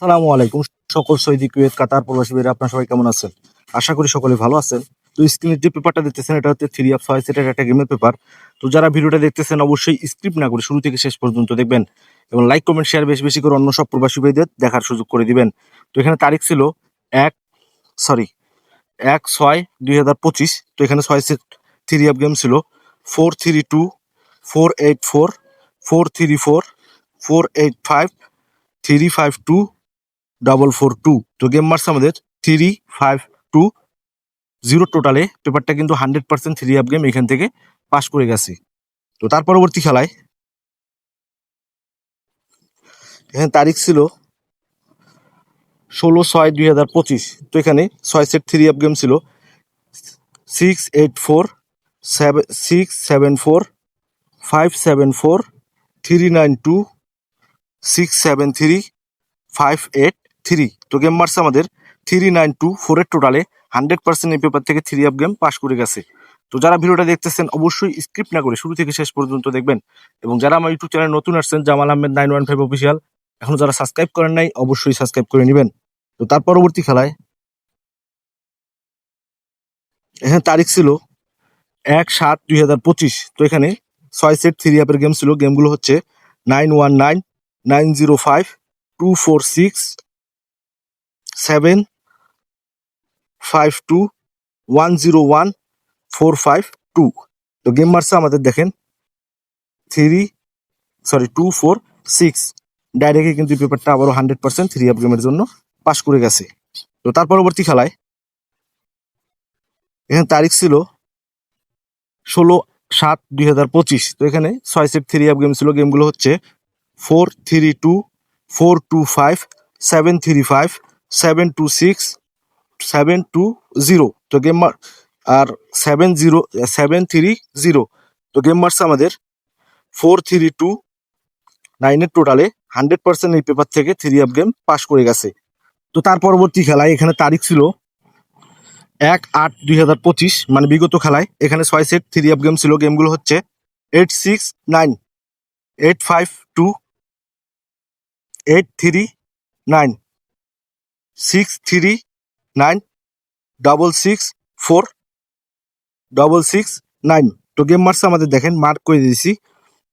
সালামু আলাইকুম সকল সৌদি কুয়েত কাতার প্রবাসী ভাইরা আপনারা সবাই কেমন আছেন? আশা করি সকলে ভালো আছেন। তো স্ক্রিনে যে পেপারটা দেখতেছেন এটা হচ্ছে 3 অফ 6 সেটের একটা গেমের পেপার। তো যারা ভিডিওটা দেখতেছেন অবশ্যই স্কিপ না করে শুরু থেকে শেষ পর্যন্ত দেখবেন এবং লাইক কমেন্ট শেয়ার বেশি বেশি করে অন্য সব প্রবাসী ভাইদের দেখার সুযোগ করে দিবেন। তো এখানে তারিখ ছিল 1 সরি 1/6/2025। তো এখানে 6 সেট 3 অফ গেম ছিল 432 484 434 485 352 442। তো গেম মার্কস আমাদের 352 টোটালে পেপারটা কিন্তু 100% 3 অফ গেম এখান থেকে পাস করে গেছে। তো তার পরবর্তী খেলায় এখানে তারিখ ছিল 16/6/2025। তো এখানে 6 সেট 3 অফ গেম ছিল 684 674 574 392 673 583। তো গেম মার্কস আমাদের 3924 এর টোটালে 100% এই পেপার থেকে 3 অফ গেম পাস করে গেছে। তো যারা ভিডিওটা দেখতেছেন অবশ্যই স্ক্রিপ্ট না করে শুরু থেকে শেষ পর্যন্ত দেখবেন এবং যারা আমার ইউটিউব চ্যানেল নতুন আসছেন জামাল আহমেদ 915 অফিসিয়াল এখনো যারা সাবস্ক্রাইব করেন নাই অবশ্যই সাবস্ক্রাইব করে নেবেন। তো তার পরবর্তী খেলায় এখানে তারিখ ছিল 1/7/2025। তো এখানে 6 সেট 3 অফের গেম ছিল। গেমগুলো হচ্ছে 919 905 246 752 101 452। তো গেম মারছে আমাদের দেখেন 246 ডাইরেক্টলি কিন্তু পেপারটা আবারও 100% 3 অফ গেমের জন্য পাস করে গেছে। তো তার পরবর্তী খেলায় এখানে তারিখ ছিল 16/7/2025। তো এখানে 6 সেট 3 অফ গেম ছিল। গেমগুলো হচ্ছে 432 425 735 726 720। তো গেম আর 730। তো গেম মারছে আমাদের 4329 এর টোটালে 100% এই পেপার থেকে 3 অফ গেম পাস করে গেছে। তো তার পরবর্তী খেলায় এখানে তারিখ ছিল 1/8/2025 মানে বিগত খেলায় এখানে 6 সেট 3 অফ গেম ছিল। গেমগুলো হচ্ছে 869 852 839 639 664 669। তো গেম মার্কস আমাদের দেখেন মার্ক করে দিয়েছি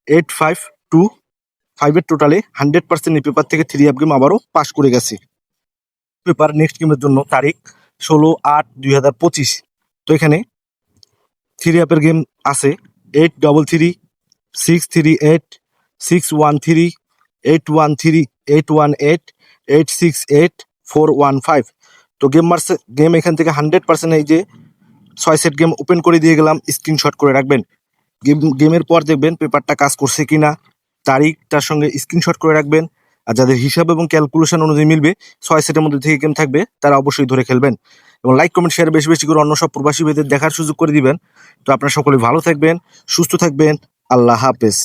8525 এর টোটালে 100% এই পেপার থেকে 3 অফ গেম আবারও পাস করে গেছে। পেপার নেক্সট গেমের জন্য তারিখ 16/8/2025। তো এখানে 3 অফের গেম আছে 833 638 613 813 818 868 415। তো গেম এখান থেকে 100% এই যে 6 সেট গেম ওপেন করে দিয়ে গেলাম, স্ক্রিনশট করে রাখবেন। গেমের পর দেখবেন পেপারটা কাজ করছে কিনা, তারিখ তার সঙ্গে স্ক্রিনশট করে রাখবেন। আর যাদের হিসাব এবং ক্যালকুলেশন অনুযায়ী মিলবে 6 সেটের মধ্যে থেকে গেম থাকবে তারা অবশ্যই ধরে খেলবেন এবং লাইক কমেন্ট শেয়ার বেশি বেশি করে অন্য সব প্রবাসী ভাইদের দেখার সুযোগ করে দিবেন। তো আপনারা সকলে ভালো থাকবেন, সুস্থ থাকবেন। আল্লাহ হাফেজ।